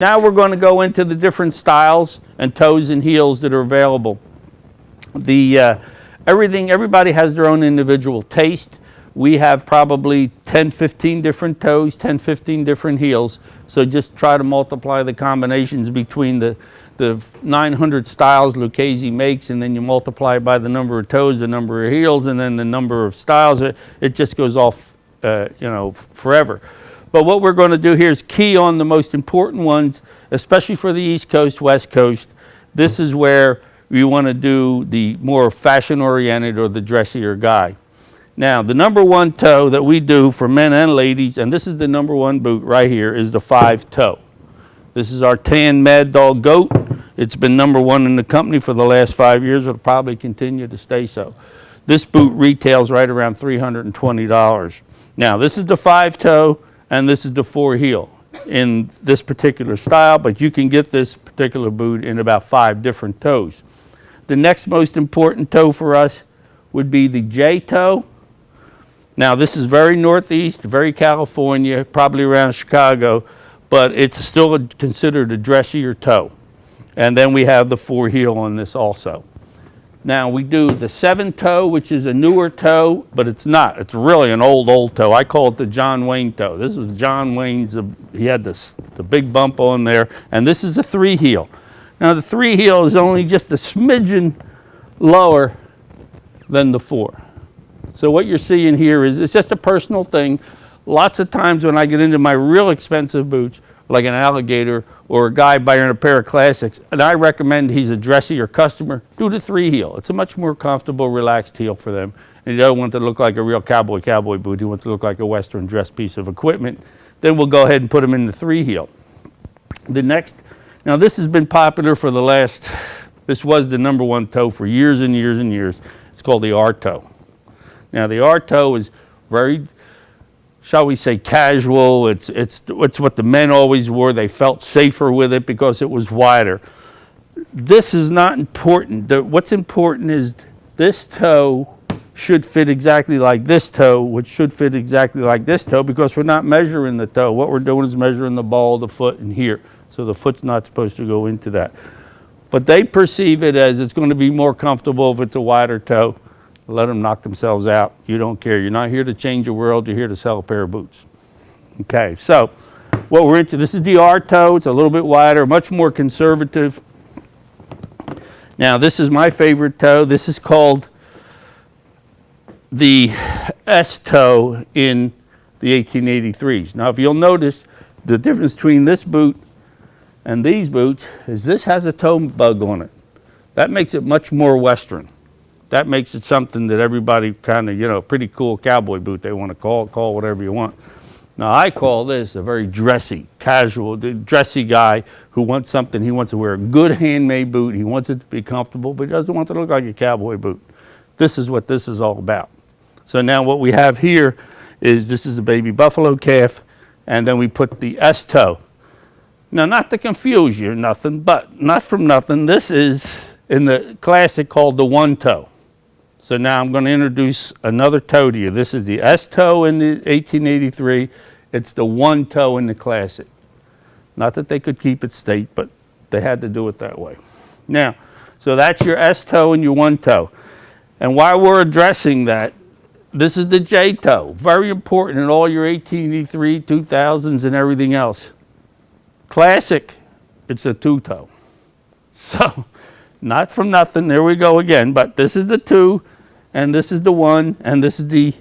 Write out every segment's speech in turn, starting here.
Now we're going to go into the different styles and toes and heels that are available. Everybody has their own individual taste. We have probably 10, 15 different toes, 10, 15 different heels. So just try to multiply the combinations between the 900 styles Lucchese makes, and then you multiply by the number of toes, the number of heels, and then the number of styles. It just goes off, forever. But what we're going to do here is key on the most important ones, especially for the East Coast, West Coast. This is where we want to do the more fashion-oriented or the dressier guy. Now, the number one toe that we do for men and ladies, and this is the number one boot right here, is the 5-toe. This is our tan Mad Dog Goat. It's been number one in the company for the last 5 years. It'll probably continue to stay so. This boot retails right around $320. Now, this is the 5-toe. And this is the 4-heel in this particular style, but you can get this particular boot in about 5 different toes. The next most important toe for us would be the J-toe. Now this is very Northeast, very California, probably around Chicago, but it's still considered a dressier toe. And then we have the 4-heel on this also. Now we do the 7-toe, which is a newer toe, but it's not. It's really an old toe. I call it the John Wayne toe. This was John Wayne's. He had the big bump on there, and this is a 3-heel. Now the 3-heel is only just a smidgen lower than the 4. So what you're seeing here is it's just a personal thing. Lots of times when I get into my real expensive boots, like an Alligator or a guy buying a pair of Classics, and I recommend he's a dressier customer, do the 3-heel. It's a much more comfortable, relaxed heel for them. And you don't want it to look like a real cowboy boot. You want it to look like a Western dress piece of equipment. Then we'll go ahead and put them in the 3-heel. The next, now this has been popular for the last, this was the number one toe for years and years and years. It's called the R-toe. Now the R-toe is very, shall we say, casual. It's what the men always wore. They felt safer with it because it was wider. This is not important. What's important is this toe should fit exactly like this toe, which should fit exactly like this toe, because we're not measuring the toe. What we're doing is measuring the ball of the foot in here. So the foot's not supposed to go into that. But they perceive it as it's going to be more comfortable if it's a wider toe. Let them knock themselves out. You don't care. You're not here to change the world. You're here to sell a pair of boots. Okay, so what we're into, this is the R-toe. It's a little bit wider, much more conservative. Now, this is my favorite toe. This is called the S-toe in the 1883s. Now, if you'll notice, the difference between this boot and these boots is this has a toe bug on it. That makes it much more Western. That makes it something that everybody kind of, pretty cool cowboy boot they want to call whatever you want. Now I call this a very dressy, casual, dressy guy who wants something. He wants to wear a good handmade boot. He wants it to be comfortable, but he doesn't want it to look like a cowboy boot. This is what this is all about. So now what we have here is this is a baby buffalo calf, and then we put the S-toe. Now not to confuse you, but not from nothing. This is in the Classic called the 1-toe. So now I'm going to introduce another toe to you. This is the S-toe in the 1883. It's the 1-toe in the Classic. Not that they could keep it state, but they had to do it that way. Now, so that's your S-toe and your 1-toe. And while we're addressing that, this is the J-toe. Very important in all your 1883, 2000s, and everything else. Classic, it's a 2-toe. So, not from nothing, there we go again, but this is the 2, and this is the 1, and this is the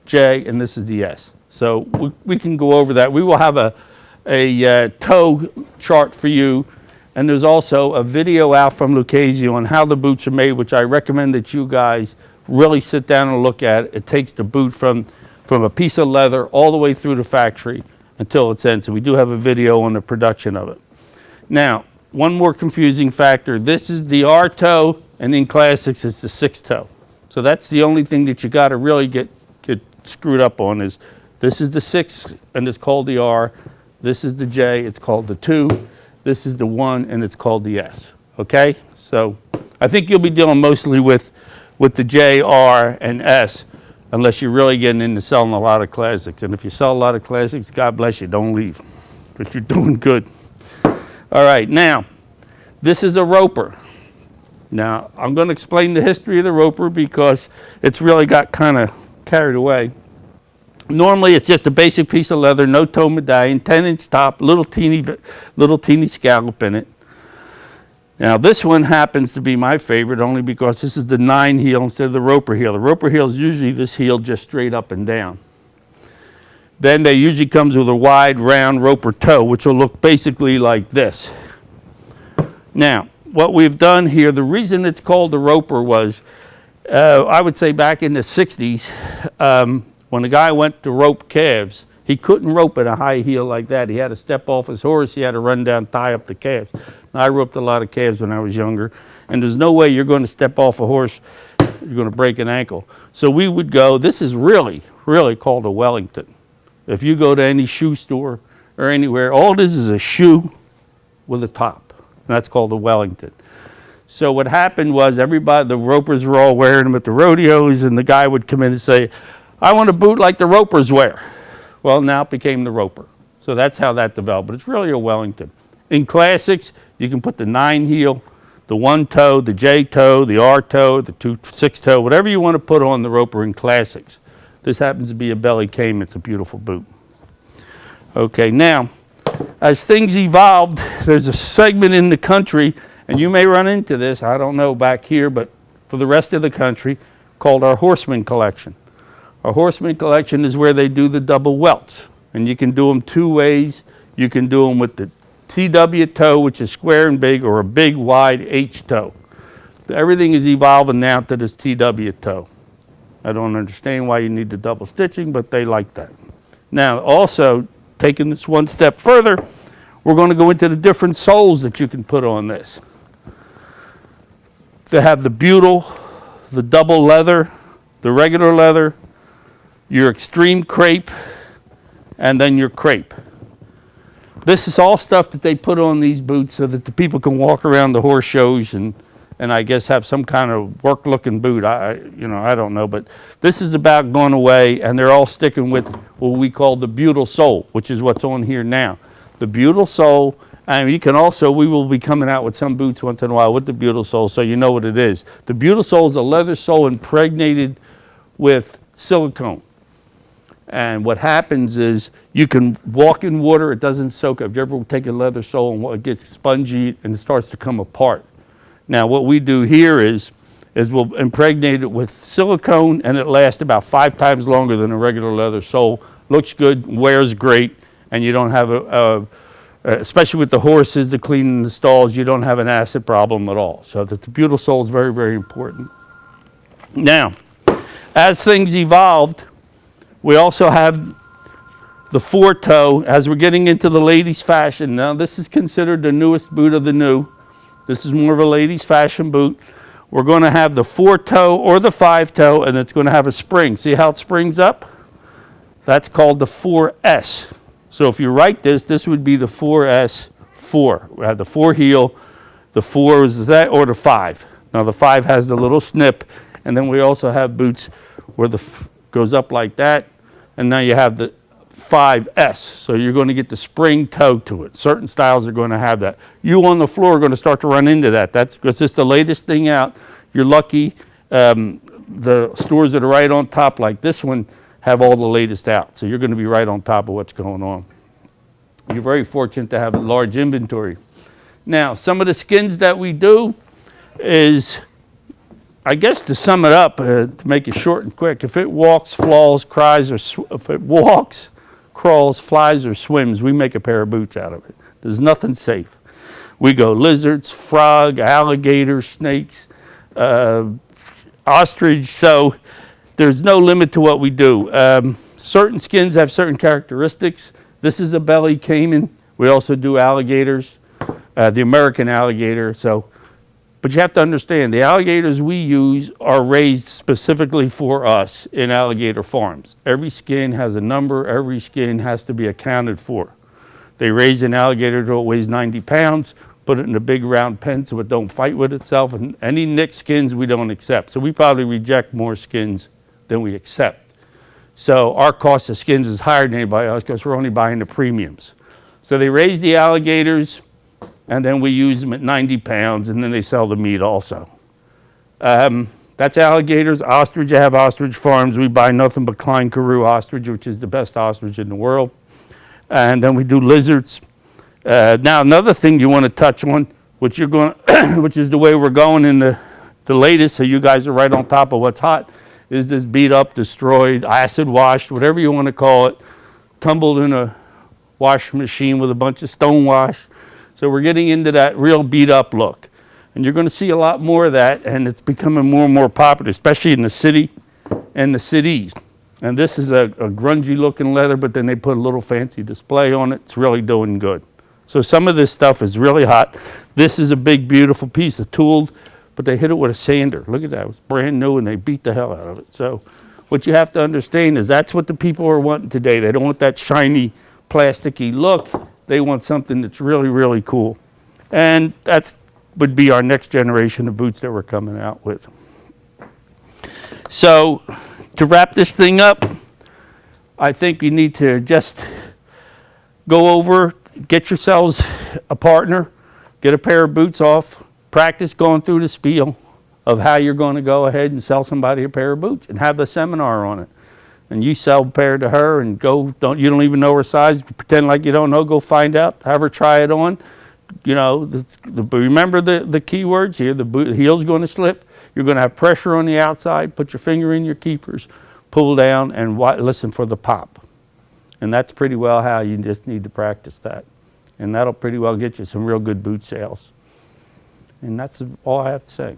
J, and this is the S. So we can go over that. We will have a toe chart for you, and there's also a video out from Lucchese on how the boots are made, which I recommend that you guys really sit down and look at. It takes the boot from a piece of leather all the way through the factory until it's in. So we do have a video on the production of it. Now, one more confusing factor. This is the R-toe, and in Classics it's the 6-toe. So that's the only thing that you got to really get screwed up on is this is the 6, and it's called the R. This is the J, it's called the 2. This is the 1, and it's called the S. Okay? So I think you'll be dealing mostly with the J, R, and S, unless you're really getting into selling a lot of Classics. And if you sell a lot of Classics, God bless you, don't leave, because you're doing good. All right, now, this is a roper. Now, I'm going to explain the history of the roper because it's really got kind of carried away. Normally, it's just a basic piece of leather, no toe medallion, 10-inch top, little teeny scallop in it. Now, this one happens to be my favorite only because this is the 9 heel instead of the roper heel. The roper heel is usually this heel just straight up and down. Then they usually comes with a wide, round roper toe, which will look basically like this. Now, what we've done here, the reason it's called the roper was, I would say back in the 60s, when a guy went to rope calves, he couldn't rope at a high heel like that. He had to step off his horse. He had to run down, tie up the calves. Now, I roped a lot of calves when I was younger, and there's no way you're going to step off a horse, you're going to break an ankle. So we would go, this is really, really called a Wellington. If you go to any shoe store or anywhere, all it is a shoe with a top. And that's called a Wellington. So what happened was everybody, the ropers were all wearing them at the rodeos, and the guy would come in and say, I want a boot like the ropers wear. Well, now it became the roper. So that's how that developed, but it's really a Wellington. In classics, you can put the 9 heel, the 1 toe, the J toe, the R toe, the 6 toe, whatever you want to put on the roper in classics. This happens to be a belly cayman. It's a beautiful boot. Okay, now, as things evolved, there's a segment in the country, and you may run into this, I don't know back here, but for the rest of the country, called our Horseman collection. Our Horseman collection is where they do the double welts, and you can do them 2 ways. You can do them with the TW toe, which is square and big, or a big, wide H toe. Everything is evolving now to this TW toe. I don't understand why you need the double stitching, but they like that. Now, also, taking this one step further, we're going to go into the different soles that you can put on this. They have the butyl, the double leather, the regular leather, your extreme crepe, and then your crepe. This is all stuff that they put on these boots so that the people can walk around the horse shows and I guess have some kind of work-looking boot. I don't know, but this is about going away, and they're all sticking with what we call the butyl sole, which is what's on here now. The butyl sole, and you can also, we will be coming out with some boots once in a while with the butyl sole, so you know what it is. The butyl sole is a leather sole impregnated with silicone. And what happens is you can walk in water, it doesn't soak up. If you ever take a leather sole and it gets spongy and it starts to come apart. Now what we do here is we'll impregnate it with silicone, and it lasts about 5 times longer than a regular leather sole. Looks good, wears great, and you don't have especially with the horses, the cleaning the stalls, you don't have an acid problem at all. So the butyl sole is very, very important. Now, as things evolved, we also have the 4-toe as we're getting into the ladies' fashion. Now, this is considered the newest boot of the new. This is more of a ladies' fashion boot. We're going to have the 4-toe or the 5-toe, and it's going to have a spring. See how it springs up? That's called the 4S. So if you write this, this would be the 4S4. We have the 4 heel, the 4 is that, or the 5. Now the 5 has the little snip, and then we also have boots where goes up like that, and now you have the 5S. So you're going to get the spring toe to it. Certain styles are going to have that. You on the floor are going to start to run into that. That's because it's the latest thing out. You're lucky. The stores that are right on top, like this one, have all the latest out. So you're going to be right on top of what's going on. You're very fortunate to have a large inventory. Now, some of the skins that we do is, I guess to sum it up, to make it short and quick, if it walks, flaws, cries, or if it walks, crawls, flies, or swims, we make a pair of boots out of it. There's nothing safe. We go lizards, frog, alligator, snakes, ostrich, so there's no limit to what we do. Certain skins have certain characteristics. This is a belly cayman. We also do alligators, the American alligator. But you have to understand, the alligators we use are raised specifically for us in alligator farms. Every skin has a number. Every skin has to be accounted for. They raise an alligator till it weighs 90 pounds, put it in a big round pen so it don't fight with itself, and any nicked skins we don't accept. So we probably reject more skins than we accept. So our cost of skins is higher than anybody else because we're only buying the premiums. So they raise the alligators And then we use them at 90 pounds, and then they sell the meat also. That's alligators. Ostrich, I have ostrich farms. We buy nothing but Klein Karoo ostrich, which is the best ostrich in the world. And then we do lizards. Now, another thing you want to touch on, which you're going, which is the way we're going in the latest, so you guys are right on top of what's hot, is this beat up, destroyed, acid washed, whatever you want to call it, tumbled in a washing machine with a bunch of stone wash. So we're getting into that real beat up look. And you're going to see a lot more of that, and it's becoming more and more popular, especially in the city and the cities. And this is a grungy looking leather, but then they put a little fancy display on it. It's really doing good. So some of this stuff is really hot. This is a big, beautiful piece of tooled, but they hit it with a sander. Look at that. It was brand new, and they beat the hell out of it. So what you have to understand is that's what the people are wanting today. They don't want that shiny, plasticky look. They want something that's really, really cool. And that's would be our next generation of boots that we're coming out with. So to wrap this thing up, I think you need to just go over, get yourselves a partner, get a pair of boots off, practice going through the spiel of how you're going to go ahead and sell somebody a pair of boots, and have a seminar on it. And you sell a pair to her, and you don't even know her size, pretend like you don't know, go find out, have her try it on. You know, remember the key words here. The heel's going to slip. You're going to have pressure on the outside. Put your finger in your keepers, pull down, and listen for the pop. And that's pretty well how you just need to practice that. And that'll pretty well get you some real good boot sales. And that's all I have to say.